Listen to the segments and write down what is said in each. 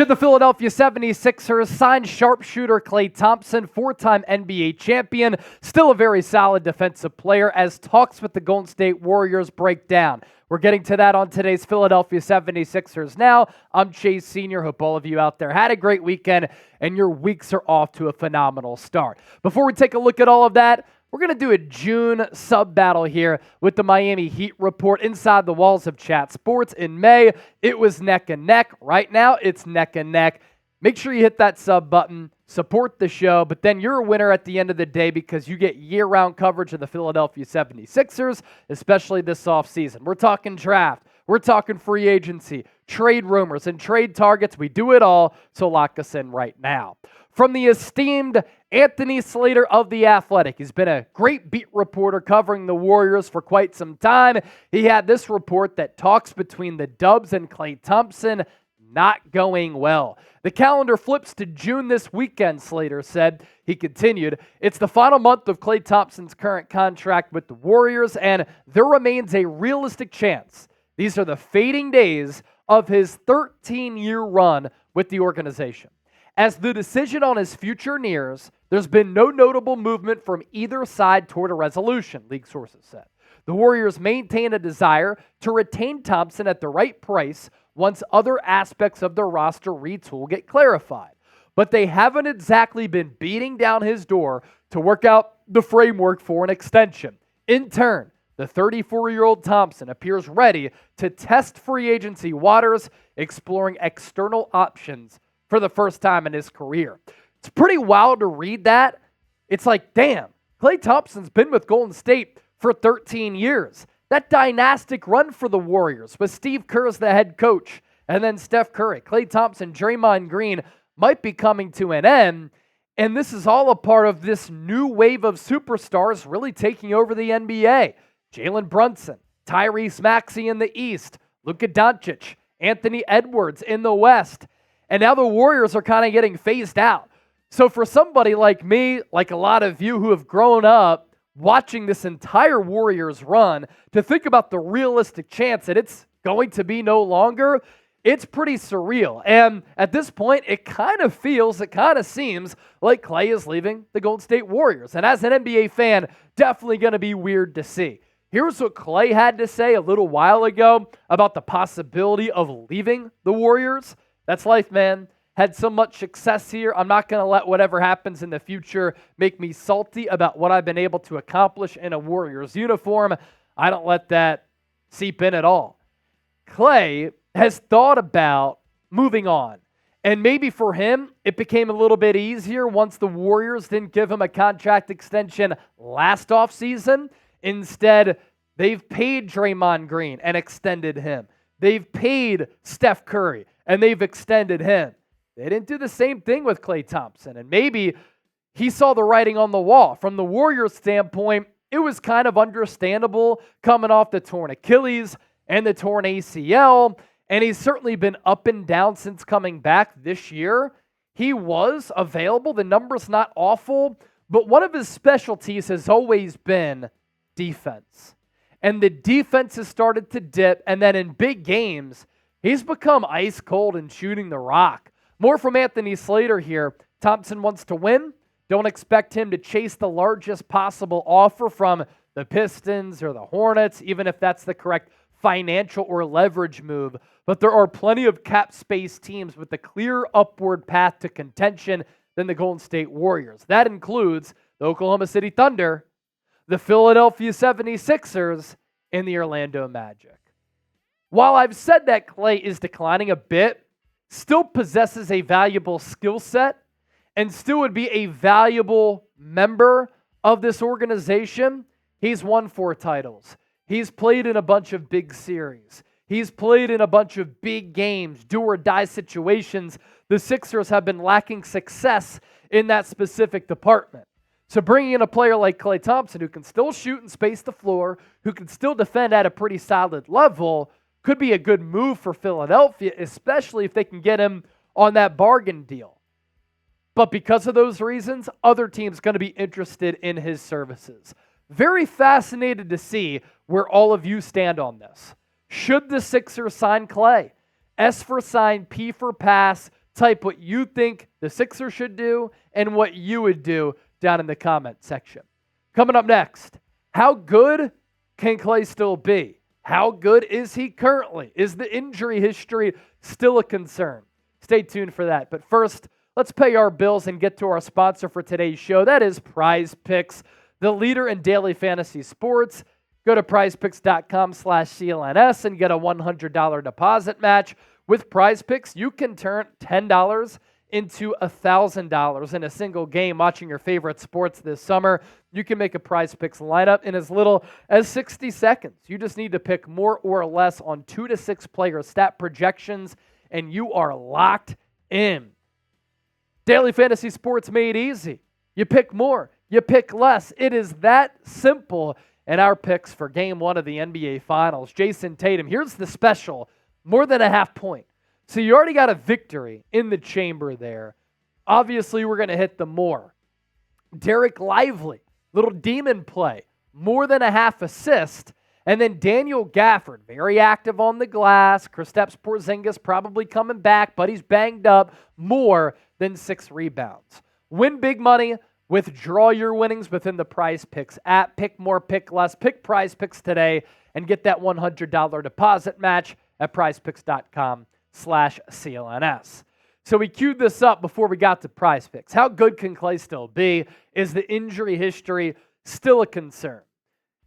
Should the Philadelphia 76ers sign sharpshooter Klay Thompson, four-time NBA champion, still a very solid defensive player, as talks with the Golden State Warriors break down? We're getting to that on today's Philadelphia 76ers Now. I'm Chase Sr. Hope all of you out there had a great weekend and your weeks are off to a phenomenal start. Before we take a look at all of that, we're going to do a June sub-battle here with the Miami Heat report inside the walls of Chat Sports. In May, it was neck and neck. Right now, it's neck and neck. Make sure you hit that sub button, support the show, but then you're a winner at the end of the day because you get year-round coverage of the Philadelphia 76ers, especially this offseason. We're talking draft. We're talking free agency, trade rumors, and trade targets. We do it all, so lock us in right now. From the esteemed Anthony Slater of The Athletic. He's been a great beat reporter covering the Warriors for quite some time. He had this report that talks between the Dubs and Klay Thompson not going well. The calendar flips to June this weekend, Slater said. He continued, "It's the final month of Klay Thompson's current contract with the Warriors, and there remains a realistic chance. These are the fading days of his 13-year run with the organization. As the decision on his future nears, there's been no notable movement from either side toward a resolution," league sources said. The Warriors maintain a desire to retain Thompson at the right price once other aspects of their roster retool get clarified. But they haven't exactly been beating down his door to work out the framework for an extension. In turn, the 34-year-old Thompson appears ready to test free agency waters, exploring external options for the first time in his career. It's pretty wild to read that. It's like, damn, Klay Thompson's been with Golden State for 13 years. That dynastic run for the Warriors with Steve Kerr as the head coach and then Steph Curry, Klay Thompson, Draymond Green might be coming to an end. And this is all a part of this new wave of superstars really taking over the NBA. Jalen Brunson, Tyrese Maxey in the East, Luka Doncic, Anthony Edwards in the West. And now the Warriors are kind of getting phased out. So for somebody like me, like a lot of you who have grown up watching this entire Warriors run, to think about the realistic chance that it's going to be no longer, it's pretty surreal. And at this point, it kind of seems like Klay is leaving the Golden State Warriors. And as an NBA fan, definitely going to be weird to see. Here's what Klay had to say a little while ago about the possibility of leaving the Warriors. That's life, man. Had so much success here. I'm not going to let whatever happens in the future make me salty about what I've been able to accomplish in a Warriors uniform. I don't let that seep in at all. Klay has thought about moving on. And maybe for him, it became a little bit easier once the Warriors didn't give him a contract extension last offseason. Instead, they've paid Draymond Green and extended him. They've paid Steph Curry and they've extended him. They didn't do the same thing with Klay Thompson. And maybe he saw the writing on the wall. From the Warriors' standpoint, it was kind of understandable coming off the torn Achilles and the torn ACL. And he's certainly been up and down since coming back this year. He was available. The number's not awful. But one of his specialties has always been defense. And the defense has started to dip. And then in big games, he's become ice cold in shooting the rock. More from Anthony Slater here. Thompson wants to win. Don't expect him to chase the largest possible offer from the Pistons or the Hornets, even if that's the correct financial or leverage move. But there are plenty of cap space teams with a clear upward path to contention than the Golden State Warriors. That includes the Oklahoma City Thunder, the Philadelphia 76ers, and the Orlando Magic. While I've said that Klay is declining a bit, still possesses a valuable skill set and still would be a valuable member of this organization. He's won 4 titles. He's played in a bunch of big series. He's played in a bunch of big games, do-or-die situations. The Sixers have been lacking success in that specific department. So bringing in a player like Klay Thompson, who can still shoot and space the floor, who can still defend at a pretty solid level, could be a good move for Philadelphia, especially if they can get him on that bargain deal. But because of those reasons, other teams going to be interested in his services. Very fascinated to see where all of you stand on this. Should the Sixers sign Klay? S for sign, P for pass, type what you think the Sixers should do and what you would do down in the comment section. Coming up next, how good can Klay still be? How good is he currently? Is the injury history still a concern? Stay tuned for that. But first, let's pay our bills and get to our sponsor for today's show. That is Prize Picks, the leader in daily fantasy sports. Go to prizepicks.com/CLNS and get a $100 deposit match. With Prize Picks, you can turn $10 into $1,000 in a single game watching your favorite sports this summer. You can make a Prize Picks lineup in as little as 60 seconds. You just need to pick more or less on 2 to 6 player stat projections, and you are locked in. Daily fantasy sports made easy. You pick more, you pick less. It is that simple. And our picks for Game 1 of the NBA Finals. Jason Tatum, here's the special, more than a half point. So you already got a victory in the chamber there. Obviously, we're going to hit the more. Derek Lively, little demon play, more than a half assist. And then Daniel Gafford, very active on the glass. Kristaps Porzingis probably coming back, but he's banged up, more than 6 rebounds. Win big money. Withdraw your winnings within the Prize Picks app. Pick more, pick less. Pick Prize Picks today and get that $100 deposit match at prizepicks.com/CLNS. So we queued this up before we got to Prize Picks. How good can Klay still be? Is the injury history still a concern?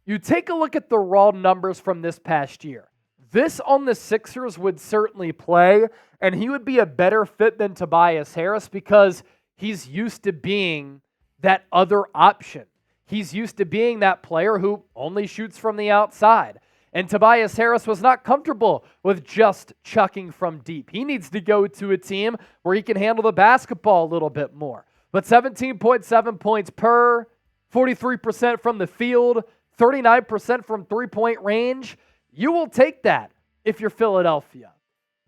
You take a look at the raw numbers from this past year. This on the Sixers would certainly play, and he would be a better fit than Tobias Harris because he's used to being that other option. He's used to being that player who only shoots from the outside. And Tobias Harris was not comfortable with just chucking from deep. He needs to go to a team where he can handle the basketball a little bit more. But 17.7 points per, 43% from the field, 39% from three-point range, you will take that if you're Philadelphia.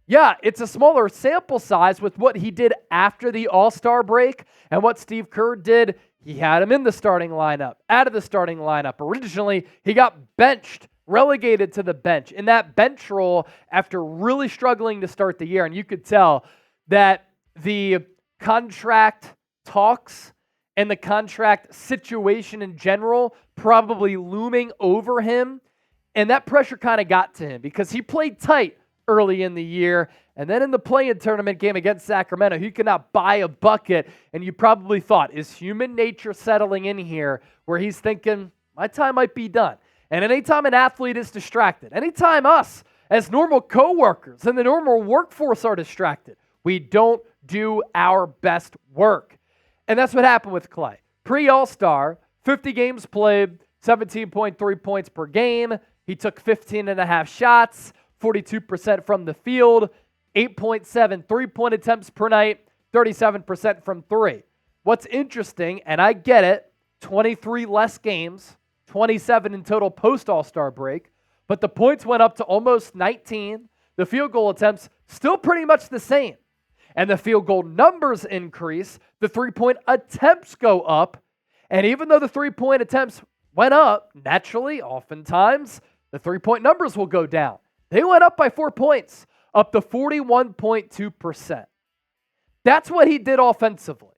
Yeah, it's a smaller sample size with what he did after the All-Star break and what Steve Kerr did. He had him in the starting lineup, out of the starting lineup. Originally, he got benched, relegated to the bench in that bench role after really struggling to start the year. And you could tell that the contract talks and the contract situation in general probably looming over him. And that pressure kind of got to him because he played tight early in the year. And then in the play-in tournament game against Sacramento, he could not buy a bucket. And you probably thought, is human nature settling in here where he's thinking, my time might be done? And anytime an athlete is distracted, anytime us as normal coworkers and the normal workforce are distracted, we don't do our best work. And that's what happened with Klay. Pre-All-Star, 50 games played, 17.3 points per game. He took 15.5 shots, 42% from the field, 8.7 three-point attempts per night, 37% from three. What's interesting, and I get it, 23 less games, 27 in total post-All-Star break, but the points went up to almost 19. The field goal attempts still pretty much the same. And the field goal numbers increase, the three-point attempts go up, and even though the three-point attempts went up, naturally, oftentimes, the three-point numbers will go down. They went up by 4 points, up to 41.2%. That's what he did offensively.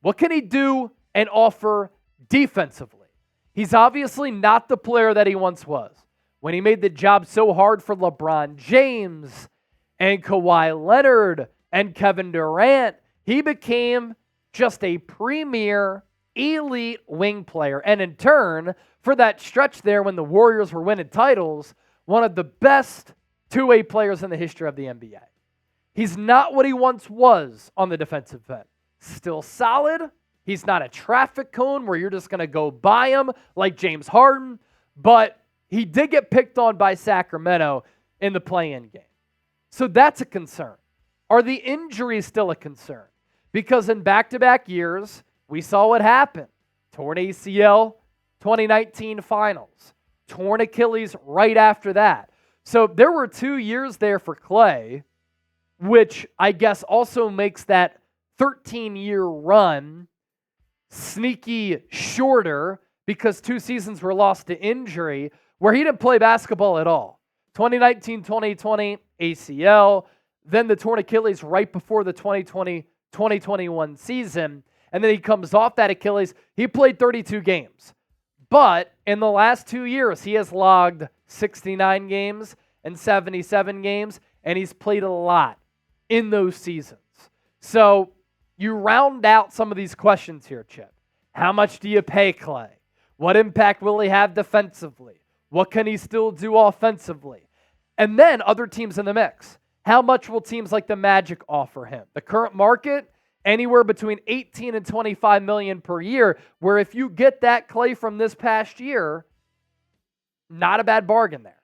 What can he do and offer defensively? He's obviously not the player that he once was. When he made the job so hard for LeBron James and Kawhi Leonard and Kevin Durant, he became just a premier elite wing player. And in turn, for that stretch there when the Warriors were winning titles, one of the best two-way players in the history of the NBA. He's not what he once was on the defensive end. Still solid. He's not a traffic cone where you're just going to go by him like James Harden, but he did get picked on by Sacramento in the play-in game. So that's a concern. Are the injuries still a concern? Because in back-to-back years, we saw what happened. Torn ACL, 2019 finals. Torn Achilles right after that. So there were 2 years there for Klay, which I guess also makes that 13-year run sneaky shorter because 2 seasons were lost to injury where he didn't play basketball at all. 2019-2020 ACL, then the torn Achilles right before the 2020-2021 season. And then he comes off that Achilles. He played 32 games. But in the last 2 years, he has logged 69 games and 77 games, and he's played a lot in those seasons. So you round out some of these questions here, Chip. How much do you pay Klay? What impact will he have defensively? What can he still do offensively? And then other teams in the mix. How much will teams like the Magic offer him? The current market, anywhere between 18 and 25 million per year, where if you get that Klay from this past year, not a bad bargain there.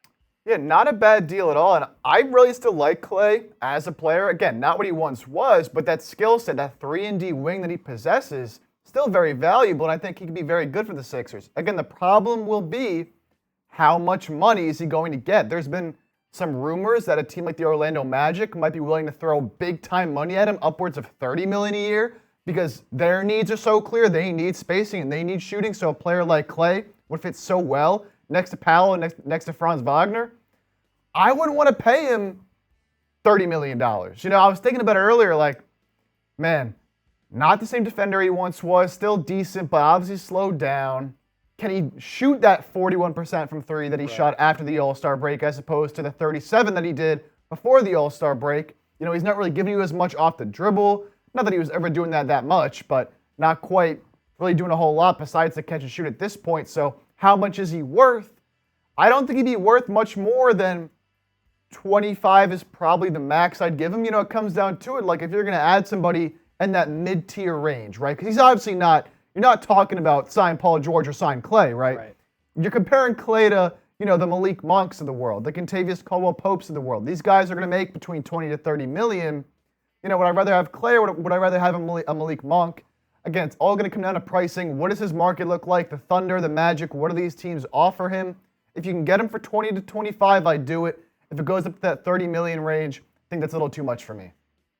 Yeah, not a bad deal at all. And I really still like Klay as a player. Again, not what he once was, but that skill set, that 3-and-D wing that he possesses, still very valuable, and I think he could be very good for the Sixers. Again, the problem will be how much money is he going to get? There's been some rumors that a team like the Orlando Magic might be willing to throw big-time money at him, upwards of $30 million a year, because their needs are so clear. They need spacing and they need shooting, so a player like Klay would fit so well next to Paolo and next to Franz Wagner. I wouldn't want to pay him $30 million. You know, I was thinking about it earlier, like, man, not the same defender he once was, still decent, but obviously slowed down. Can he shoot that 41% from three that he shot after the All-Star break as opposed to the 37% that he did before the All-Star break? You know, he's not really giving you as much off the dribble. Not that he was ever doing that much, but not quite really doing a whole lot besides the catch and shoot at this point. So how much is he worth? I don't think he'd be worth much more than 25 is probably the max I'd give him. You know, it comes down to it. Like, if you're going to add somebody in that mid-tier range, right? Because he's obviously not, you're not talking about sign Paul George or sign Klay, right? You're comparing Klay to, you know, the Malik Monks of the world, the Kentavious Caldwell-Popes of the world. These guys are going to make between 20 to 30 million. You know, would I rather have Klay or would I rather have a Malik Monk? Again, it's all going to come down to pricing. What does his market look like? The Thunder, the Magic, what do these teams offer him? If you can get him for 20 to 25, I'd do it. If it goes up to that 30 million range, I think that's a little too much for me.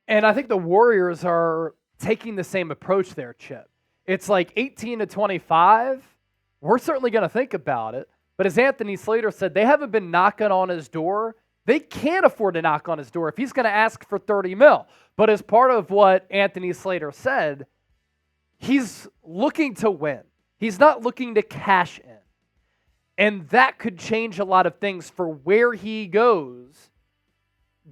And I think the Warriors are taking the same approach there, Chip. It's like 18 to 25. We're certainly going to think about it. But as Anthony Slater said, they haven't been knocking on his door. They can't afford to knock on his door if he's going to ask for 30 mil. But as part of what Anthony Slater said, he's looking to win. He's not looking to cash in. And that could change a lot of things for where he goes,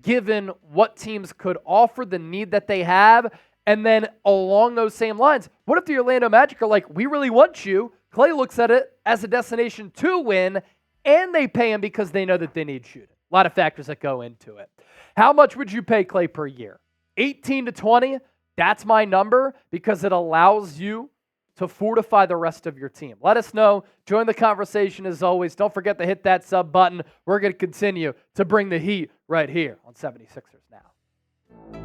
given what teams could offer, the need that they have. And then along those same lines, what if the Orlando Magic are like, we really want you? Klay looks at it as a destination to win, and they pay him because they know that they need shooting. A lot of factors that go into it. How much would you pay Klay per year? 18 to 20, that's my number because it allows you to fortify the rest of your team. Let us know. Join the conversation as always. Don't forget to hit that sub button. We're going to continue to bring the heat right here on 76ers Now.